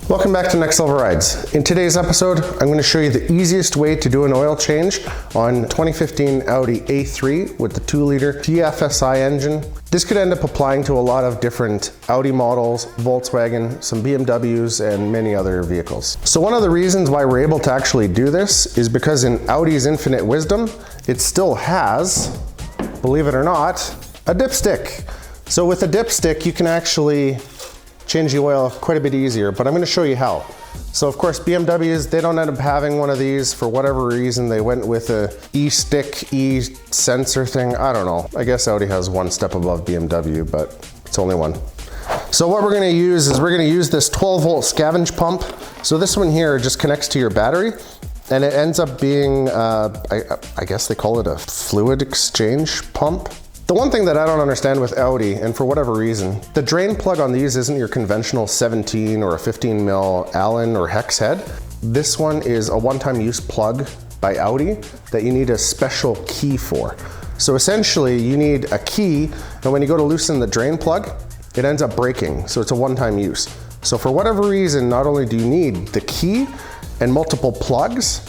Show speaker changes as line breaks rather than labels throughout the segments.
Welcome back to Next Level Rides. In today's episode, I'm going to show you the easiest way to do an oil change on 2015 Audi A3 with the 2-liter TFSI engine. This could end up applying to a lot of different Audi models, Volkswagen, some BMWs, and many other vehicles. So one of the reasons why we're able to actually do this is because in Audi's infinite wisdom, it still has, believe it or not, a dipstick. So with a dipstick, you can actually change the oil quite a bit easier, but I'm going to show you how. So of course BMWs, they don't end up having one of these for whatever reason. They went with a e-stick, e-sensor thing. I don't know. I guess Audi has one step above BMW, but it's only one. So what we're going to use is we're going to use this 12-volt scavenge pump. So this one here just connects to your battery, and it ends up being, I guess they call it a fluid exchange pump. The one thing that I don't understand with Audi, and for whatever reason, the drain plug on these isn't your conventional 17 or a 15 mil Allen or hex head. This one is a one-time use plug by Audi that you need a special key for. So essentially you need a key, and when you go to loosen the drain plug, it ends up breaking. So it's a one-time use. So for whatever reason, not only do you need the key and multiple plugs,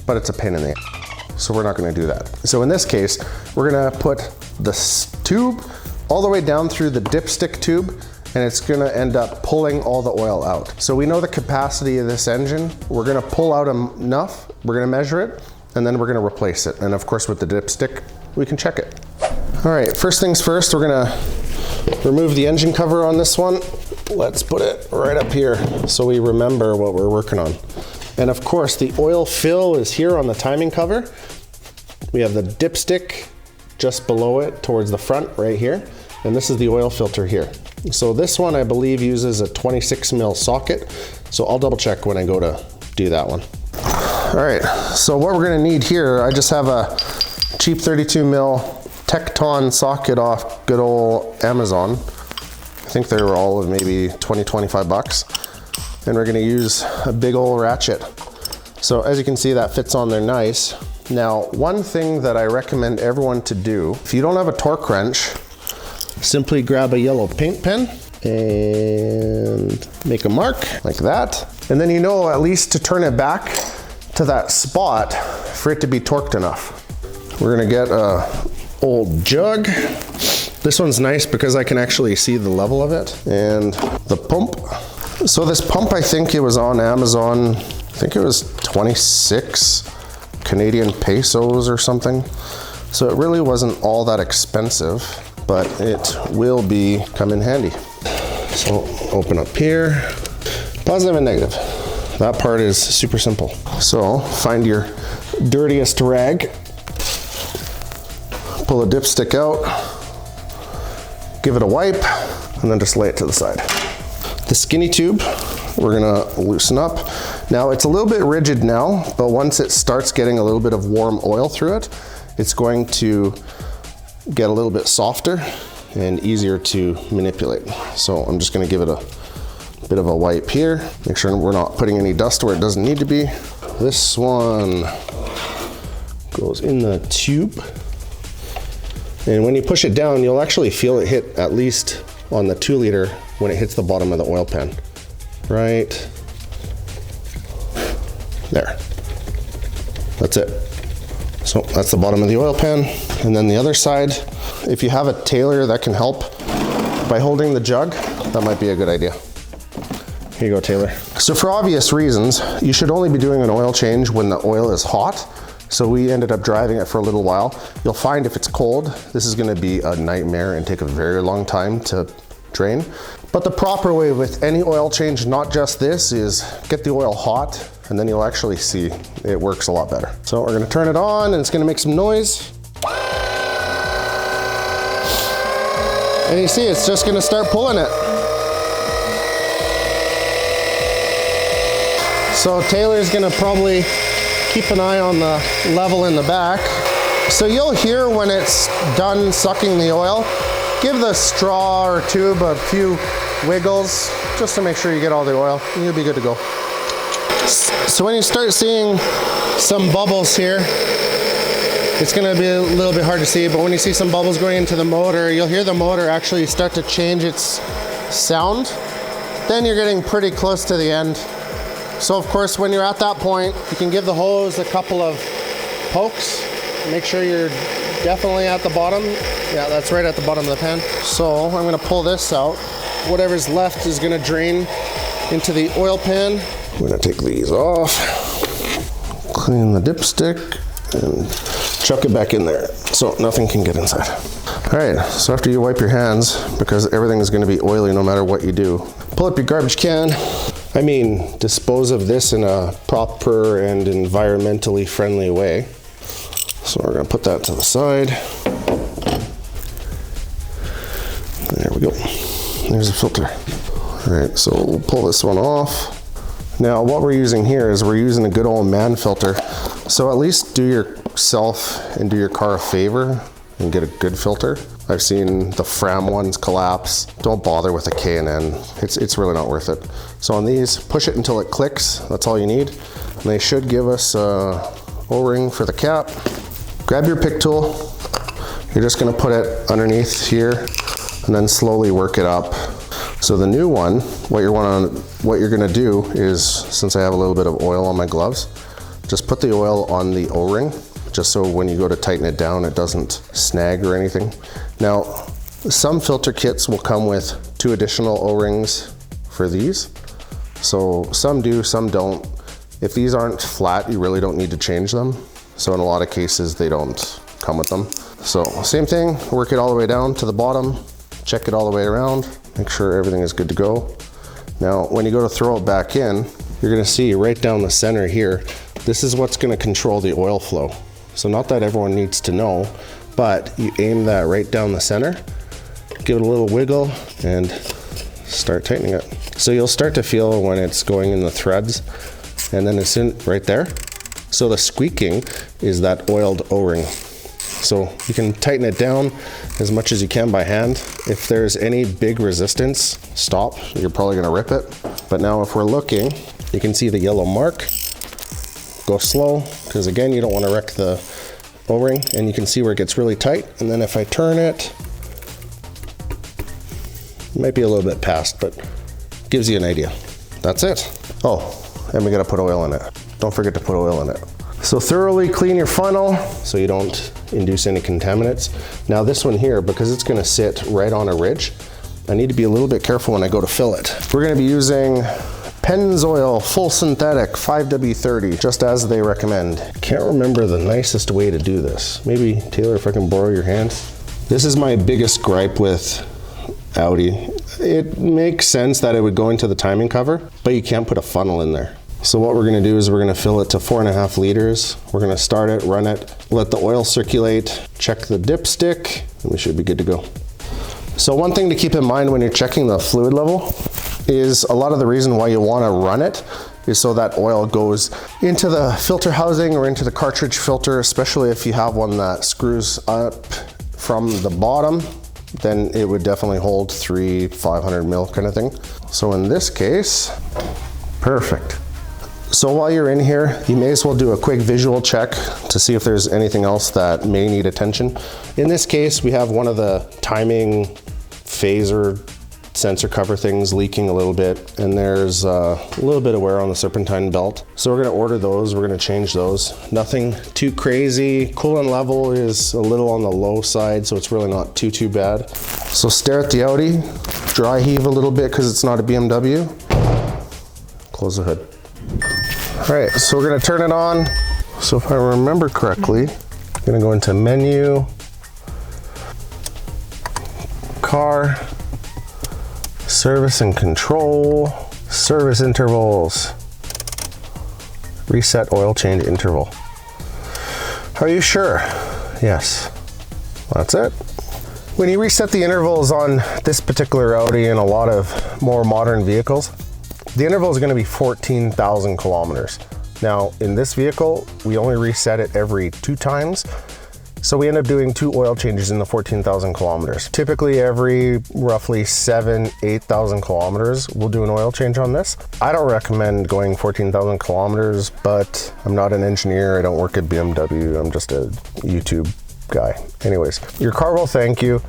but it's a pain in the ass. So we're not gonna do that. So in this case, we're gonna put this tube all the way down through the dipstick tube, and it's gonna end up pulling all the oil out. So we know the capacity of this engine. We're gonna pull out enough, we're gonna measure it, and then we're gonna replace it. And of course with the dipstick, we can check it. All right, first things first, we're gonna remove the engine cover on this one. Let's put it right up here so we remember what we're working on. And of course the oil fill is here on the timing cover. We have the dipstick just below it towards the front right here. And this is the oil filter here. So this one I believe uses a 26 mil socket. So I'll double check when I go to do that one. All right, so what we're gonna need here, I just have a cheap 32 mil Tecton socket off good old Amazon. I think they were all of maybe 20, 25 bucks. And we're gonna use a big old ratchet. So as you can see, that fits on there nice. Now, one thing that I recommend everyone to do, if you don't have a torque wrench, simply grab a yellow paint pen and make a mark like that. And then you know at least to turn it back to that spot for it to be torqued enough. We're gonna get a old jug. This one's nice because I can actually see the level of it, and the pump. So this pump, I think it was on Amazon, I think it was 26 Canadian pesos or something. So it really wasn't all that expensive, but it will come in handy. So open up here, positive and negative. That part is super simple. So find your dirtiest rag, pull a dipstick out, give it a wipe, and then just lay it to the side. The skinny tube, we're gonna loosen up. Now it's a little bit rigid now, but once it starts getting a little bit of warm oil through it, it's going to get a little bit softer and easier to manipulate. So I'm just gonna give it a bit of a wipe here. Make sure we're not putting any dust where it doesn't need to be. This one goes in the tube. And when you push it down, you'll actually feel it hit at least on the 2-liter when it hits the bottom of the oil pan. Right there. That's it. So that's the bottom of the oil pan. And then the other side, if you have a tailer that can help by holding the jug, that might be a good idea. Here you go, Taylor. So for obvious reasons, you should only be doing an oil change when the oil is hot. So we ended up driving it for a little while. You'll find if it's cold, this is gonna be a nightmare and take a very long time to drain. But the proper way with any oil change, not just this, is get the oil hot, and then you'll actually see it works a lot better. So we're gonna turn it on, and it's gonna make some noise. And you see, it's just gonna start pulling it. So Taylor's gonna probably keep an eye on the level in the back. So you'll hear when it's done sucking the oil. Give the straw or tube a few wiggles just to make sure you get all the oil, and you'll be good to go. So when you start seeing some bubbles here, it's gonna be a little bit hard to see, but when you see some bubbles going into the motor, you'll hear the motor actually start to change its sound. then you're getting pretty close to the end. So of course, when you're at that point, you can give the hose a couple of pokes. Make sure you're definitely at the bottom. Yeah, that's right at the bottom of the pan. So I'm gonna pull this out. Whatever's left is gonna drain into the oil pan. I'm gonna take these off, clean the dipstick, and chuck it back in there so nothing can get inside. All right, so after you wipe your hands, because everything is gonna be oily no matter what you do, pull up your garbage can. I mean, dispose of this in a proper and environmentally friendly way. So we're gonna put that to the side. There we go. There's a filter. All right, so we'll pull this one off. Now what we're using here is we're using a good old man filter. So at least do yourself and do your car a favor and get a good filter. I've seen the Fram ones collapse. Don't bother with a K&N. It's really not worth it. So on these, push it until it clicks. That's all you need. And they should give us a O-ring for the cap. Grab your pick tool. You're just gonna put it underneath here and then slowly work it up. So the new one, what you're gonna do is, since I have a little bit of oil on my gloves, just put the oil on the O-ring, just so when you go to tighten it down, it doesn't snag or anything. Now, some filter kits will come with 2 additional O-rings for these. So some do, some don't. If these aren't flat, you really don't need to change them. So in a lot of cases, they don't come with them. So same thing, work it all the way down to the bottom, check it all the way around, make sure everything is good to go. Now, when you go to throw it back in, you're gonna see right down the center here, this is what's gonna control the oil flow. So not that everyone needs to know, but you aim that right down the center, give it a little wiggle, and start tightening it. So you'll start to feel when it's going in the threads, and then it's in right there. So the squeaking is that oiled O-ring. So you can tighten it down as much as you can by hand. If there's any big resistance, stop. You're probably gonna rip it. But now if we're looking, you can see the yellow mark. Go slow, because again, you don't wanna wreck the O-ring, and you can see where it gets really tight. And then if I turn it, might be a little bit past, but gives you an idea. That's it. Oh, and we gotta put oil in it. Don't forget to put oil in it. So thoroughly clean your funnel so you don't induce any contaminants. Now this one here, because it's gonna sit right on a ridge, I need to be a little bit careful when I go to fill it. We're gonna be using Pennzoil Full Synthetic 5W30, just as they recommend. Can't remember the nicest way to do this. Maybe, Taylor, if I can borrow your hand. This is my biggest gripe with Audi. It makes sense that it would go into the timing cover, but you can't put a funnel in there. So what we're gonna do is we're gonna fill it to 4.5 liters. We're gonna start it, run it, let the oil circulate, check the dipstick, and we should be good to go. So one thing to keep in mind when you're checking the fluid level is a lot of the reason why you wanna run it is so that oil goes into the filter housing or into the cartridge filter, especially if you have one that screws up from the bottom, then it would definitely hold 500 mil kind of thing. So in this case, perfect. So while you're in here, you may as well do a quick visual check to see if there's anything else that may need attention. In this case, we have one of the timing phaser sensor cover things leaking a little bit, and there's a little bit of wear on the serpentine belt. So we're gonna order those, we're gonna change those. Nothing too crazy. Coolant level is a little on the low side, so it's really not too bad. So stare at the Audi, dry heave a little bit because it's not a BMW. Close the hood. All right, so we're gonna turn it on. So if I remember correctly, I'm gonna go into menu, car, service and control, service intervals, reset oil change interval. Are you sure? Yes, that's it. When you reset the intervals on this particular Audi and a lot of more modern vehicles, the interval is going to be 14,000 kilometers. Now, in this vehicle, we only reset it every 2 times. So we end up doing 2 oil changes in the 14,000 kilometers. Typically every roughly 8,000 kilometers, we'll do an oil change on this. I don't recommend going 14,000 kilometers, but I'm not an engineer. I don't work at BMW. I'm just a YouTube guy. Anyways, your car will thank you.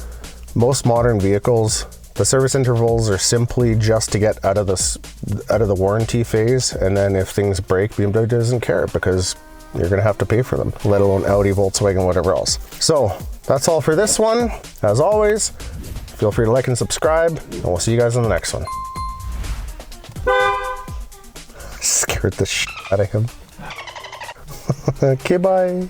Most modern vehicles The service intervals are simply just to get out of the warranty phase, and then if things break, BMW doesn't care because you're gonna have to pay for them, let alone Audi, Volkswagen, whatever else. So that's all for this one. As always, feel free to like and subscribe, and we'll see you guys in the next one. Scared the shit out of him. Okay, bye.